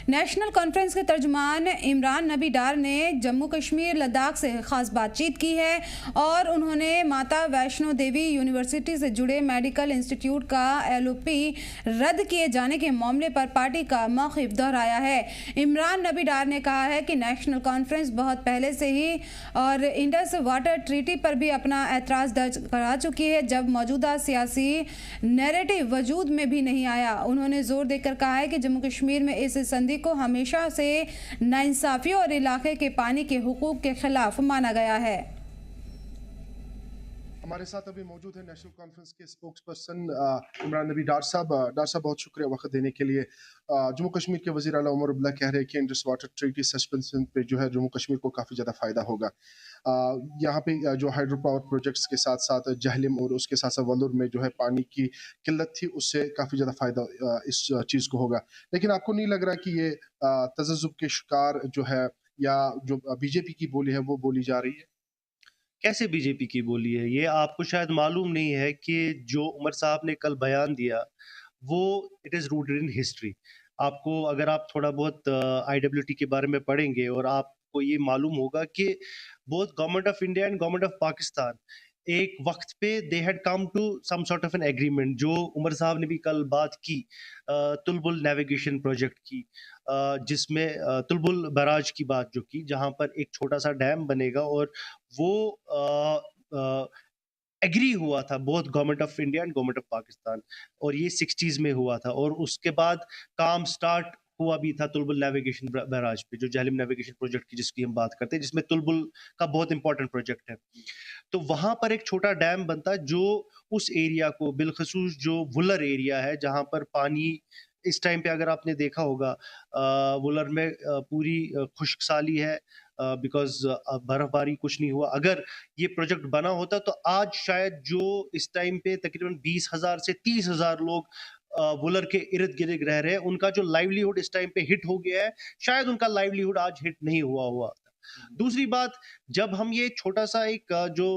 National conference के तर्जुमान इमरान नबी डार ने जम्मू कश्मीर लद्दाख से ख़ास बातचीत की है और उन्होंने माता वैष्णो देवी यूनिवर्सिटी से जुड़े मेडिकल इंस्टीट्यूट का LOP रद्द किए जाने के मामले पर पार्टी का मौक़िफ़ दोहराया है। इमरान नबी डार ने कहा है कि नेशनल कॉन्फ्रेंस बहुत पहले से ही और इंडस वाटर ट्रीटी पर भी अपना एतराज़ दर्ज करा चुकी है जब मौजूदा सियासी नैरेटिव वजूद में भी नहीं आया। उन्होंने जोर देकर कहा है कि जम्मू कश्मीर में इस संधि को हमेशा से नाइंसाफी और इलाके के पानी के हुकूक के खिलाफ माना गया है। हमारे साथ अभी मौजूद है नेशनल कॉन्फ्रेंस के स्पोक्स पर्सन इमरान नबी डार साहब। बहुत शुक्रिया वक्त देने के लिए। जम्मू कश्मीर के वज़ीर आला उमर अब्दुल्ला कह रहे हैं कि इंडस वाटर ट्रीटी सस्पेंशन पे जो है जम्मू कश्मीर को काफ़ी ज़्यादा फ़ायदा होगा। यहाँ पे जो हाइड्रो पावर प्रोजेक्ट्स के साथ साथ जहलम और उसके साथ साथ वलूर में जो है पानी की किल्लत थी, उससे काफ़ी ज़्यादा फ़ायदा इस चीज़ को होगा। लेकिन आपको नहीं लग रहा कि ये तज़ब्ज़ुब के शिकार जो है या जो बीजेपी की बोली है वो बोली जा रही है? कैसे बीजेपी की बोली है? ये आपको शायद मालूम नहीं है कि जो उमर साहब ने कल बयान दिया वो it is rooted in history. आपको अगर आप थोड़ा बहुत IWT के बारे में पढ़ेंगे और आपको ये मालूम होगा कि both government of India and government of Pakistan एक वक्त पे they had come to some sort of an agreement. जो उमर साहब ने भी कल बात की तुलबुल नेविगेशन प्रोजेक्ट की, जिसमें तुलबुल बैराज की बात जो की, जहां पर एक छोटा सा डैम बनेगा और वो एग्री हुआ था both government of India and government of Pakistan, और ये 60s में हुआ था। और उसके बाद काम स्टार्ट हुआ भी था तुलबुल नेविगेशन बैराज पे, जो जहलम नेविगेशन प्रोजेक्ट की जिसकी हम बात करते हैं, जिसमें तुलबुल का बहुत इंपॉर्टेंट प्रोजेक्ट है। तो वहां पर एक छोटा डैम बनता जो उस एरिया को, बिलखसूस जो वुलर एरिया है जहां पर पानी इस टाइम पे अगर आपने देखा होगा वुलर में पूरी खुश्कसाली है बिकॉज बर्फबारी कुछ नहीं हुआ। अगर ये प्रोजेक्ट बना होता तो आज शायद जो इस टाइम पे तकरीबन 20,000 से 30,000 लोग वुलर के इर्द गिर्द रह रहे हैं, उनका जो लाइवलीहुड इस टाइम पे हिट हो गया है, शायद उनका लाइवलीहुड आज हिट नहीं हुआ। दूसरी बात, जब हम ये छोटा सा एक जो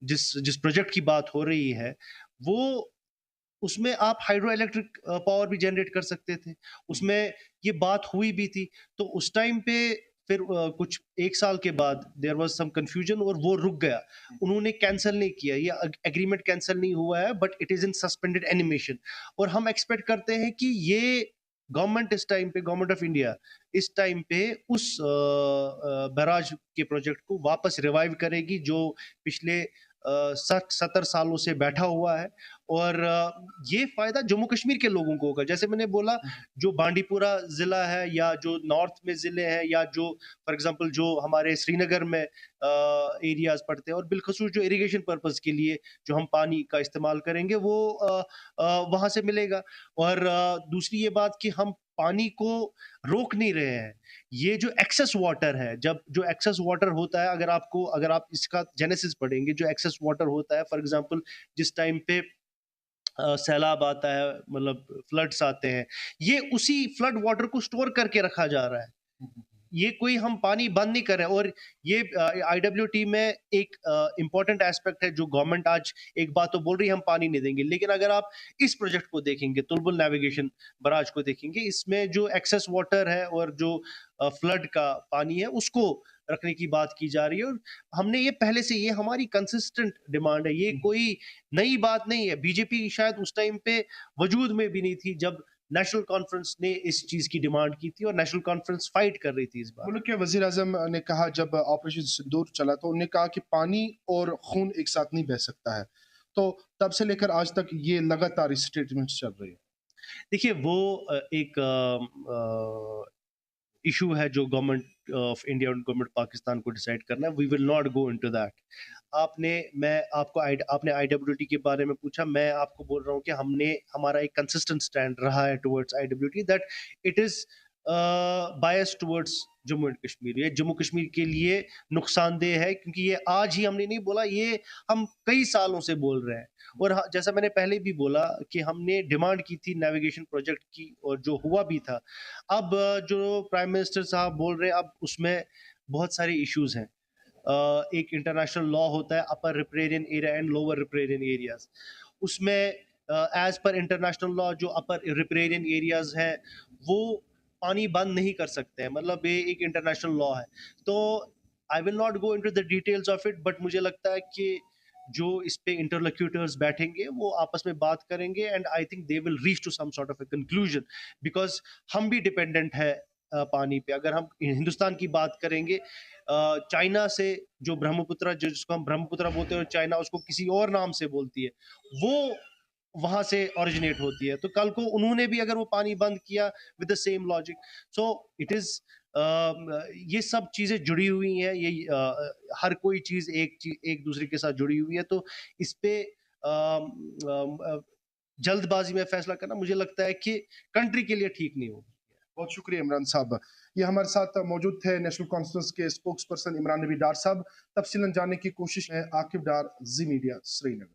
जिस प्रोजेक्ट की बात हो रही है वो, उसमें आप हाइड्रो इलेक्ट्रिक पावर भी जनरेट कर सकते थे, उसमें ये बात हुई भी थी। तो उस टाइम पे फिर कुछ एक साल के बाद देयर वाज सम कंफ्यूजन और वो रुक गया। उन्होंने कैंसिल नहीं किया, ये एग्रीमेंट कैंसिल नहीं हुआ है, but it is in suspended animation. और हम एक्सपेक्ट करते हैं कि ये गवर्नमेंट इस टाइम पे, गवर्नमेंट ऑफ इंडिया इस टाइम पे उस बैराज के प्रोजेक्ट को वापस रिवाइव करेगी जो पिछले 60-70 सालों से बैठा हुआ है। और ये फायदा जम्मू कश्मीर के लोगों को होगा। जैसे मैंने बोला, जो बांडीपुरा जिला है या जो नॉर्थ में जिले हैं या जो फॉर एग्जांपल जो हमारे श्रीनगर में एरियाज पड़ते हैं, और बिलखसूस जो इरिगेशन पर्पस के लिए जो हम पानी का इस्तेमाल करेंगे वो वहां से मिलेगा। और दूसरी ये बात कि हम पानी को रोक नहीं रहे हैं। ये जो एक्सेस वाटर है, जब जो एक्सेस वाटर होता है, अगर आप इसका जेनेसिस पढ़ेंगे, जो एक्सेस वाटर होता है, फॉर एग्जांपल जिस टाइम पे सैलाब आता है, मतलब फ्लड्स आते हैं, ये उसी फ्लड वाटर को स्टोर करके रखा जा रहा है। ये कोई हम पानी बंद नहीं कर रहे हैं। और ये IWT में एक इम्पॉर्टेंट एस्पेक्ट है जो गवर्नमेंट आज एक बात तो बोल रही है हम पानी नहीं देंगे, लेकिन अगर आप इस प्रोजेक्ट को देखेंगे, तुलबुल नेविगेशन बराज को देखेंगे, इसमें जो एक्सेस वाटर है और जो फ्लड का पानी है उसको रखने की बात की जा रही है। और हमने ये पहले से, ये हमारी कंसिस्टेंट डिमांड है, ये कोई नई बात नहीं है। बीजेपी शायद उस टाइम पे वजूद में भी नहीं थी जब नेशनल कॉन्फ्रेंस ने इस चीज की डिमांड की थी, और नेशनल कॉन्फ्रेंस फाइट कर रही थी इस बार। मुल्क के वजीर आजम ने कहा, जब ऑपरेशन सिंदूर चला तो उन्होंने कहा कि पानी और खून एक साथ नहीं बह सकता है। तो तब से लेकर आज तक ये लगातार स्टेटमेंट्स चल रही है। देखिए, वो एक इशू है जो गवर्नमेंट ऑफ इंडिया और गवर्नमेंट पाकिस्तान को डिसाइड करना है। We will not go into that. आपने IWT के बारे में पूछा, मैं आपको बोल रहा हूँ कि हमारा एक कंसिस्टेंट स्टैंड रहा है towards IWT that it is bias towards Jammu and Kashmir. ये जम्मू कश्मीर के लिए नुकसानदेह है, क्योंकि ये आज ही हमने नहीं बोला, ये हम कई सालों से बोल रहे हैं। और जैसा मैंने पहले भी बोला कि हमने डिमांड की थी नेविगेशन प्रोजेक्ट की, और जो हुआ भी था। अब जो प्राइम मिनिस्टर साहब बोल रहे हैं, अब उसमें बहुत सारे इश्यूज हैं। एक इंटरनेशनल लॉ होता है अपर रिप्रेरियन एरिया एंड लोअर रिप्रेरियन एरियाज। उसमें एज पर इंटरनेशनल लॉ जो अपर रिप्रेरियन एरियाज हैं वो पानी बंद नहीं कर सकते हैं, मतलब ये एक इंटरनेशनल लॉ है। तो I will not go into the details of it, but मुझे लगता है कि जो इस पे इंटरलोक्यूटर्स बैठेंगे वो आपस में बात करेंगे and I think they will reach to some sort of a conclusion, because हम भी डिपेंडेंट है पानी पे। अगर हम हिंदुस्तान की बात करेंगे, चाइना से जो ब्रह्मपुत्र, जिसको हम ब्रह्मपुत्र बोलते हैं, चाइना उसको किसी और नाम से बोलती है, वो वहां से ओरिजिनेट होती है। तो कल को उन्होंने भी अगर वो पानी बंद किया with the same logic, so it is ये सब चीजें जुड़ी हुई हैं, ये हर कोई चीज एक दूसरे के साथ जुड़ी हुई है। तो इस पे जल्दबाजी में फैसला करना मुझे लगता है कि कंट्री के लिए ठीक नहीं होगा। बहुत शुक्रिया इमरान साहब। ये हमारे साथ मौजूद थे नेशनल कॉन्फ्रेंस के स्पोक्स पर्सन इमरान नबी डार साहब। तफसीलन जानने की कोशिश है आकिब डार, जी मीडिया, श्रीनगर।